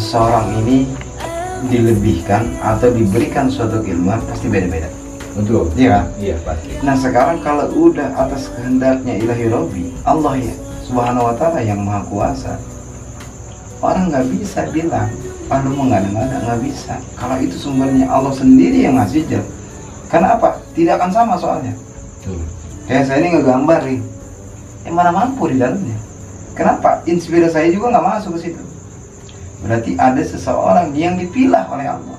seseorang ini dilebihkan atau diberikan suatu keilmuan pasti beda-beda. Betul. Iya kan? Iya pasti. Nah sekarang kalau udah atas kehendaknya ilahi Rabbi, Allah ya subhanahu wa ta'ala yang maha kuasa, orang nggak bisa bilang lu mengada-ngada, nggak bisa. Kalau itu sumbernya Allah sendiri yang ngasih jel. Karena apa? Tidak akan sama soalnya. Betul. Kayak saya ini ngegambar nih, mana mampu di dalamnya. Kenapa? Inspirasi saya juga nggak masuk ke situ. Berarti ada seseorang yang dipilih oleh Allah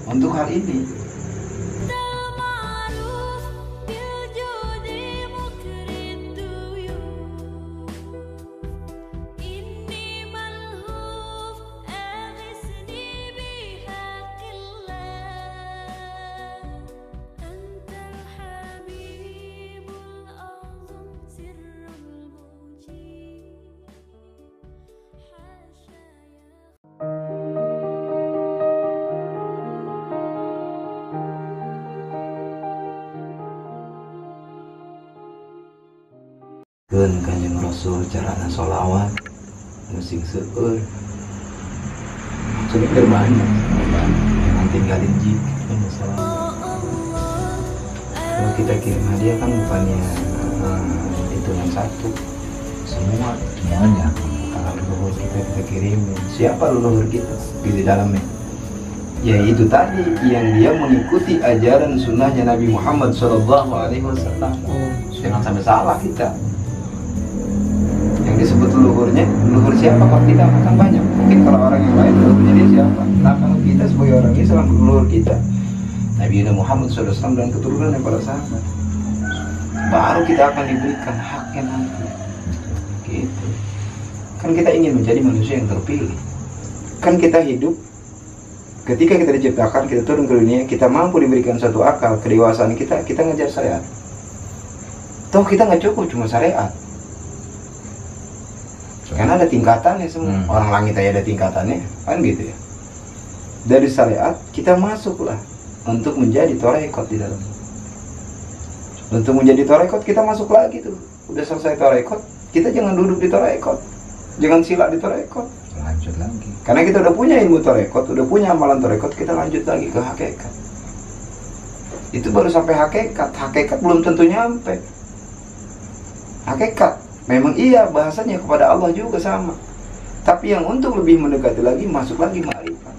untuk hal ini. Kanjeng Rasul carana sholawat musing seueur sudah banyak yang tinggalin jik kalau kita kirim hadiah kan bukannya itu yang satu, semuanya. Kalau leluhur kita kirimin, siapa leluhur kita di dalamnya? Ya itu tadi yang dia mengikuti ajaran sunnahnya Nabi Muhammad SAW. Jangan sampai salah kita. Yang disebut leluhurnya, leluhur siapa? Kalau kita kan banyak. Mungkin kalau orang yang lain leluhurnya dia siapa? Nah kalau kita sebagai orang Islam, leluhur kita Nabi Muhammad SAW dan keturunan para sahabat. Baru kita akan diberikan haknya nanti. Gitu. Kan kita ingin menjadi manusia yang terpilih. Kan kita hidup, ketika kita diciptakan, kita turun ke dunia, kita mampu diberikan satu akal, kedewasaan kita ngejar syariat. Toh kita nggak cukup cuma syariat. Karena ada tingkatannya semua. Orang langit aja ada tingkatannya, kan gitu ya. Dari syariat kita masuklah untuk menjadi torekot di dalam. Untuk menjadi torekot kita masuk lagi tuh. Udah selesai torekot, kita jangan duduk di torekot, jangan sila di torekot. Lanjut lagi. Karena kita udah punya ilmu torekot, udah punya amalan torekot, kita lanjut lagi ke hakikat. Itu baru sampai hakikat. Hakikat belum tentu nyampe. Hakikat memang iya bahasanya kepada Allah juga sama. Tapi yang untuk lebih mendekati lagi, masuk lagi ma'rifat.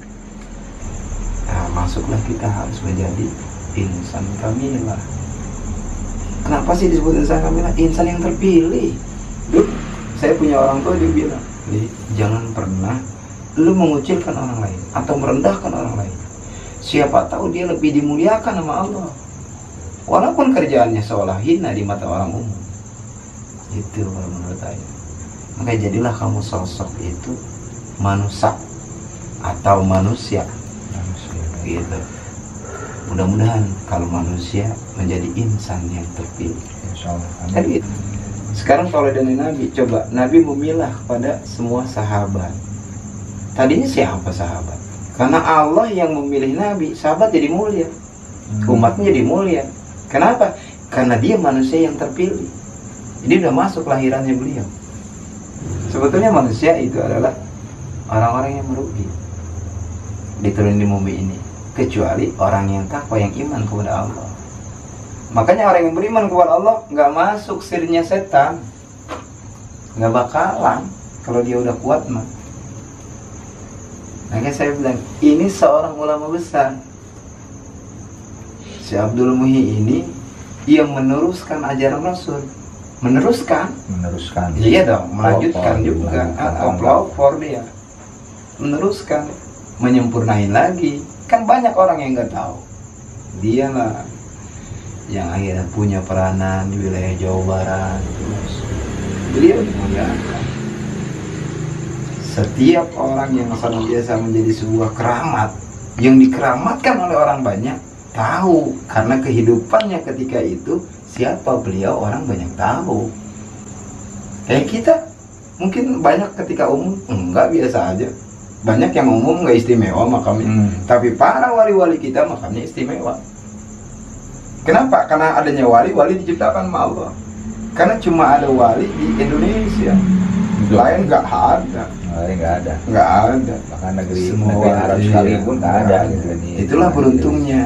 Nah, masuklah kita harus menjadi insan kamilah. Kenapa sih disebut insan kamilah? Insan yang terpilih. Duh, saya punya orang tua dia bilang, jangan pernah lu mengucilkan orang lain atau merendahkan orang lain. Siapa tahu dia lebih dimuliakan sama Allah. Walaupun kerjaannya seolah hina di mata orang umum. Itu menurut saya. Maka jadilah kamu sosok itu manusia atau manusia. Gitu. Mudah-mudahan kalau manusia menjadi insan yang terpilih. Insyaallah. Jadi sekarang kalau dari Nabi, coba Nabi memilah kepada semua sahabat. Tadinya siapa sahabat? Karena Allah yang memilih Nabi, sahabat jadi mulia, umatnya jadi mulia. Kenapa? Karena dia manusia yang terpilih. Jadi udah masuk lahirannya beliau. Sebetulnya manusia itu adalah orang-orang yang merugi diturun di bumi ini, kecuali orang yang takwa, yang iman kepada Allah. Makanya orang yang beriman kepada Allah nggak masuk sirnya setan, nggak bakalan kalau dia udah kuat mah. Makanya saya bilang ini seorang ulama besar, si Abdul Muhyi ini yang meneruskan ajaran Rasul. Meneruskan, iya dong, melanjutkan juga, atau pelopor dia, meneruskan, menyempurnain lagi. Kan banyak orang yang nggak tahu, dia lah yang akhirnya punya peranan di wilayah Jawa Barat. Terus beliau dimuliakan. Setiap orang yang senantiasa menjadi sebuah keramat, yang dikeramatkan oleh orang banyak, tahu karena kehidupannya ketika itu. Siapa beliau orang banyak tahu. Kayak kita mungkin banyak ketika umum enggak, biasa aja. Banyak yang umum nggak istimewa makamnya. Tapi para wali-wali kita makamnya istimewa. Kenapa? Karena adanya wali diciptakan sama Allah. Karena cuma ada wali di Indonesia. Lain nggak ada. nggak ada. Nggak ada. Bahkan negeri Semua Arab iya, sekalipun nggak ada. ada. Gitu. Itulah beruntungnya.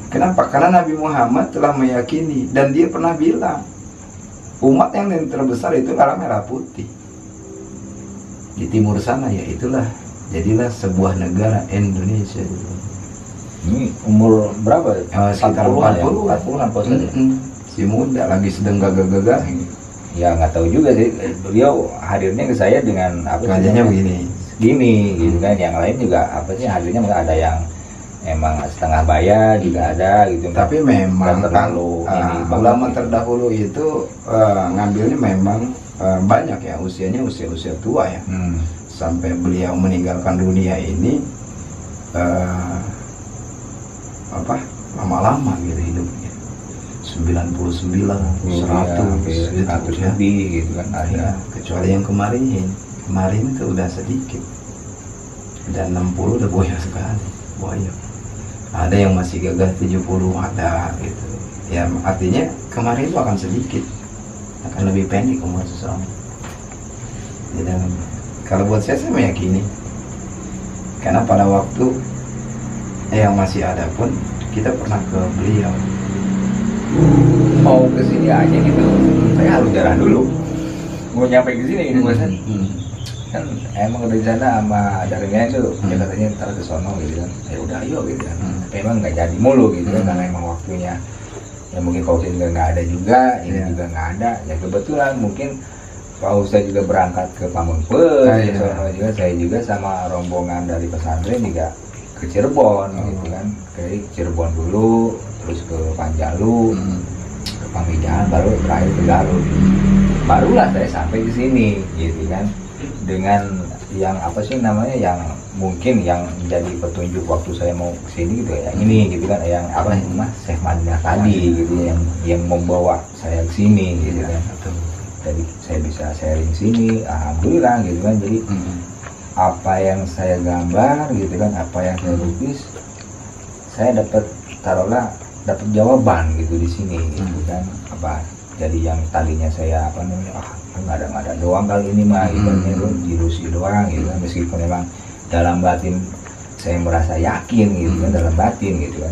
Kenapa? Karena Nabi Muhammad telah meyakini dan dia pernah bilang umat yang terbesar itu adalah merah putih. Di timur sana ya itulah jadilah sebuah negara Indonesia. Ini umur berapa? Sekitar 40-an. 40-an posnya. Si muda lagi sedang gagah-gagah. Ya nggak tahu juga sih, beliau hadirnya ke saya dengan apa sih? Wajahnya begini. Gini gitu kan, yang lain juga apa sih hadirnya nggak ada yang emang setengah bayar juga ada gitu. Tapi memang terlalu ulama terdahulu itu ngambilnya memang banyak ya usianya usia tua ya. Sampai beliau meninggalkan dunia ini lama-lama gitu hidupnya. 99, 100 ya. Lebih gitu kan ada. Ya, kecuali yang kemarin itu udah sedikit. Dan 60 udah boyok sekali, boyok. Ada yang masih gagah 70 ada gitu. Ya artinya kemarin itu akan sedikit, akan lebih pendek umur seseorang. Dan kalau buat saya meyakini, karena pada waktu yang masih ada pun kita pernah ke beliau. Mau ke sini aja gitu, saya harus jalan dulu. Mau nyampe ke sini ini bosan. Kan emang udah di sana sama daringnya itu ya katanya ntar ke sono gitu kan. Ya udah ayo gitu kan. Emang nggak jadi mulu gitu kan karena emang waktunya. Ya mungkin COVID juga nggak ada juga, ini juga nggak ada. Ya kebetulan mungkin Pak Ustadz juga berangkat ke Pamengpeus, juga saya juga sama rombongan dari pesantren juga ke Cirebon gitu kan. Ke Cirebon dulu, terus ke Panjalu, ke Pamijahan, baru terakhir ke Garut. Barulah saya sampai di sini gitu kan. Dengan yang apa sih namanya yang mungkin yang menjadi petunjuk waktu saya mau kesini gitu ya ini gitu kan yang apa Mas Syekh Madinah tadi gitu yang membawa saya ke sini gitu kan. Jadi saya bisa sharing sini, alhamdulillah gitu kan. Jadi apa yang saya gambar gitu kan, apa yang saya lukis, saya dapat jawaban gitu di sini gitu kan. Apa jadi yang tadinya saya apa namanya nggak ada doang kali ini mah ibaratnya ilusi doang gitu kan, meskipun memang dalam batin saya merasa yakin gitu kan, dalam batin gitu kan.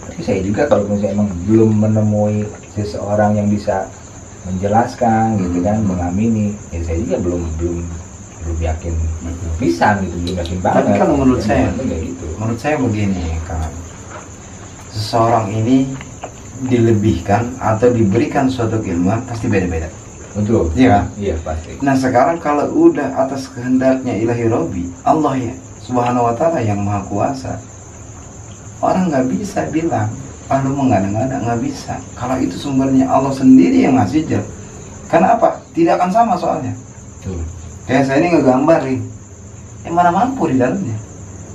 Tapi saya juga kalau misalnya emang belum menemui seseorang yang bisa menjelaskan gitu kan, mengamini, ya saya juga belum yakin bisa gitu, belum yakin banget. Tapi kalau menurut saya gitu. Menurut saya begini kan, seseorang ini dilebihkan atau diberikan suatu keilmuan pasti beda-beda. Betul. Iya kan? Iya pasti. Nah sekarang kalau udah atas kehendaknya ilahi Robbi, Allah ya Subhanahu wa ta'ala yang maha kuasa, orang nggak bisa bilang lu mengada-ngada, nggak bisa. Kalau itu sumbernya Allah sendiri yang ngasih jer. Karena apa? Tidak akan sama soalnya. Betul. Kayak saya ini ngegambarin, mana mampu di dalamnya.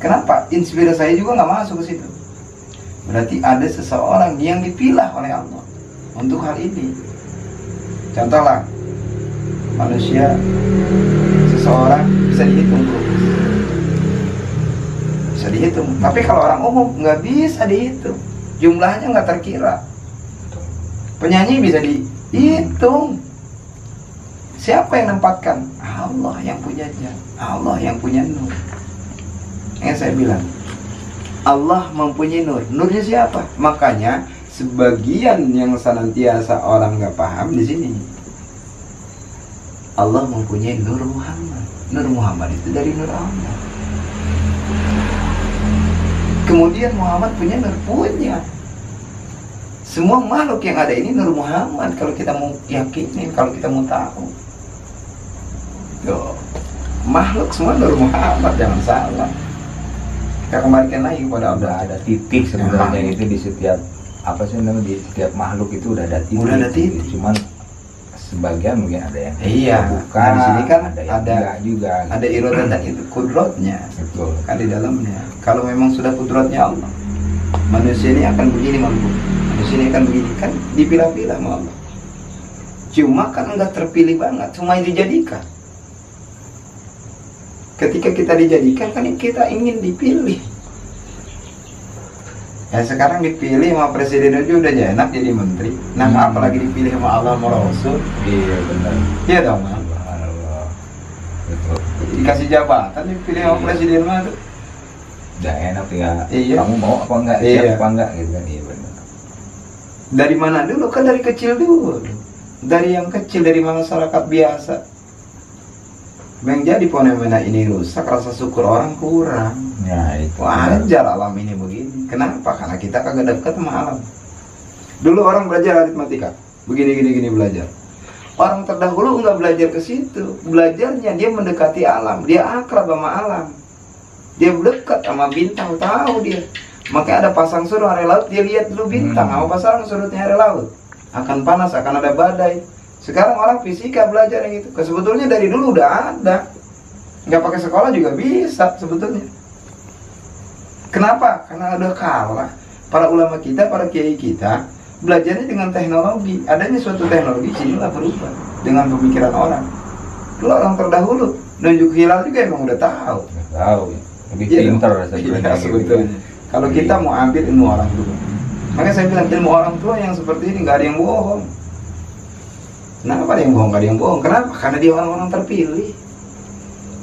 Kenapa? Inspirasi saya juga nggak masuk ke situ. Berarti ada seseorang yang dipilih oleh Allah untuk hal ini. Contohlah, manusia, seseorang bisa dihitung bro. Bisa dihitung. Tapi kalau orang umum nggak bisa dihitung. Jumlahnya nggak terkira. Penyanyi bisa dihitung. Siapa yang nempatkan? Allah yang punyanya. Allah yang punya nur. Yang saya bilang, Allah mempunyai nur. Nurnya siapa? Makanya sebagian yang senantiasa orang nggak paham di sini. Allah mempunyai nur Muhammad. Nur Muhammad itu dari nur Allah. Kemudian Muhammad punya nur, punya. Semua makhluk yang ada ini nur Muhammad. Kalau kita mau yakinin, kalau kita mau tahu. Yo, makhluk semua nur Muhammad, jangan salah. Kita kembalikan lagi kepada Allah. Udah ada titik sebenarnya itu di setiap apa sih namanya, di setiap makhluk itu udah ada titik. Udah ada titik. Cuman sebagian mungkin ada yang bukan. Nah, di sini kan ada juga. Ada irodah dan itu kudrotnya. Betul. Kan di dalamnya. Kalau memang sudah kudrotnya Allah, manusia ini akan begini mampu. Manusia ini akan begini, kan dipilah-pilah sama Allah. Cuma kan enggak terpilih banget, cuma yang dijadikan. Ketika kita dijadikan kan kita ingin dipilih. Ya sekarang dipilih sama presiden aja udah enak jadi menteri. Nah apalagi dipilih sama Allah sama Rasul. Iya benar. Iya dong. Subhanallah. Betul. dikasih jabatan dipilih sama presiden mah tuh. Udah enak ya. Iya. Kamu mau apa enggak? Iya. Siap apa enggak gitu kan? Iya benar. Dari mana dulu? Kan dari kecil dulu. Dari yang kecil, dari masyarakat biasa. Yang jadi fenomena ini rusak, rasa syukur orang kurang. Ya itu. Wajar alam ini begini. Kenapa? Karena kita kagak dekat sama alam. Dulu orang belajar aritmatika, begini belajar. Orang terdahulu nggak belajar ke situ. Belajarnya dia mendekati alam, dia akrab sama alam. Dia dekat sama bintang, tahu dia. Makanya ada pasang surut hari laut, dia lihat dulu bintang. Sama pasang surutnya hari laut. Akan panas, akan ada badai. Sekarang orang fisika belajar yang itu. Sebetulnya dari dulu udah ada. Nggak pakai sekolah juga bisa sebetulnya. Kenapa? Karena ada kalah. Para ulama kita, para kiai kita belajarnya dengan teknologi. Adanya suatu teknologi, sinilah berubah dengan pemikiran orang. Dulu orang terdahulu nunjuk hilal juga emang udah tahu. Tahu. Lebih Iya, pintar iya, sebenarnya. sebetulnya. Kalau kita mau ambil ilmu orang dulu, makanya saya bilang ilmu orang tua yang seperti ini nggak ada yang bohong. Kenapa ada yang bohong? Nggak ada yang bohong. Kenapa? Karena dia orang-orang terpilih.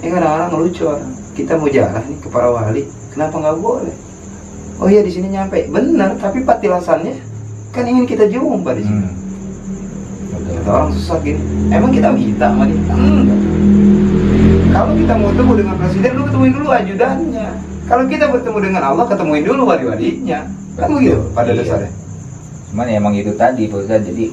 Ini kadang-kadang ngelucu orang. Kita mau jarah nih ke para wali, kenapa nggak boleh? Oh iya di sini nyampe, benar. Tapi patilasannya kan ingin kita jumpa di sini. Kata orang susah gini. Emang kita minta sama dia? Enggak. Kalau kita mau ketemu dengan presiden, lu ketemuin dulu ajudannya. Kalau kita bertemu dengan Allah, ketemuin dulu wali-walinya. Kan begitu pada dasarnya. Cuman ya emang itu tadi Pak Ustadz, jadi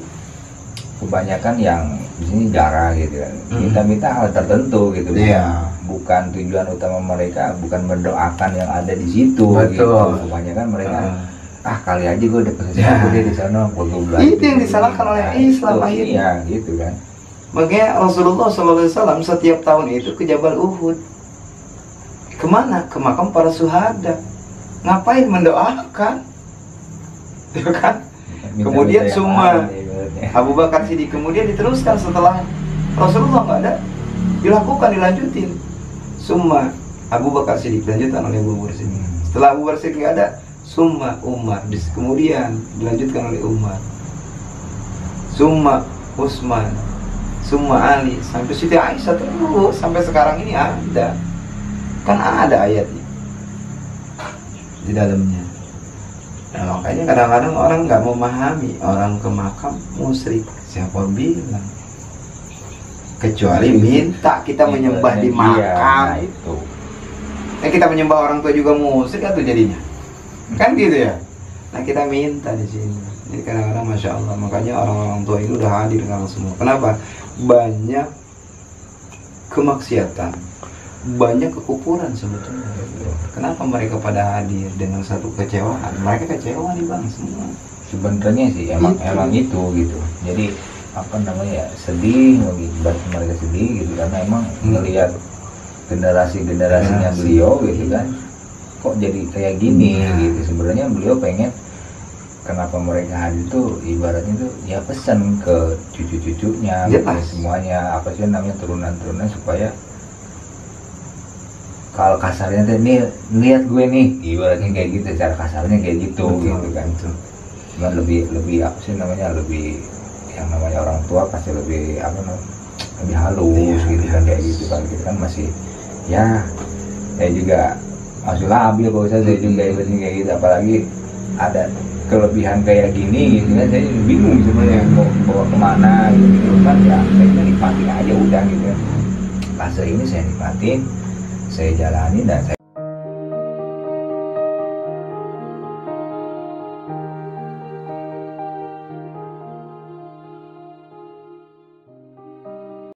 kebanyakan yang di sini jarang gitu kan. Minta hal tertentu gitu. Iya. Bukan tujuan utama mereka, bukan mendoakan yang ada di situ. Betul. Gitu. Kebanyakan mereka kali aja gue dapet sesuatu dia di sana, gue belajar. Itu yang disalahkan oleh Islam akhirnya. Iya, gitu kan. Makanya Rasulullah SAW setiap tahun itu ke Jabal Uhud. Kemana? Ke makam para syuhada. Ngapain mendoakan? Ya kan? Kemudian semua Abu Bakar Siddiq kemudian diteruskan setelah Rasulullah nggak ada, dilakukan, dilanjutin. Summa Abu Bakar Siddiq dilanjutkan oleh Abu Bakar Siddiq. Setelah Abu Bakar Siddiq nggak ada, summa Umar, kemudian dilanjutkan oleh Umar. Summa Utsman, summa Ali, sampai Siti Aisyah terus sampai sekarang ini ada. Kan ada ayatnya di dalamnya. Nah, makanya kadang-kadang orang nggak memahami, orang ke makam musyrik. Siapa bilang? Kecuali minta kita menyembah di makam. Nah itu. Kita menyembah orang tua juga musyrik atau jadinya? Kan gitu ya. Nah kita minta di sini. Jadi kadang-kadang masya Allah, makanya orang-orang tua itu udah hadir sekarang semua. Kenapa? Banyak kemaksiatan, banyak kekufuran sebetulnya. Kenapa mereka pada hadir dengan satu kecewaan? Mereka kecewa nih bang semua. Sebenarnya sih emang itu gitu. Jadi apa namanya ya, sedih, mereka sedih gitu karena emang ngelihat generasinya beliau gitu kan, kok jadi kayak gini gitu. Sebenarnya beliau pengen, kenapa mereka hadir tuh ibaratnya tuh ya pesan ke cucu-cucunya, ke semuanya, apa sih namanya, turunan-turunan, supaya kalau kasarnya tuh nih lihat gue nih, ibaratnya kayak gitu, cara kasarnya kayak gitu. Betul, gitu kan. Cuman lebih apa sih namanya, lebih yang namanya orang tua pasti lebih apa namanya, lebih halus gitu kan, kayak gitu kan. Kita kan masih ya, saya juga masih labil kalau saya juga ibaratnya kayak gitu, apalagi ada kelebihan kayak gini gitu kan. Saya bingung sebenarnya mau bawa kemana gitu kan. Ya saya nikmatin aja udah gitu kan. Fase ini saya nikmatin, saya jalani dan saya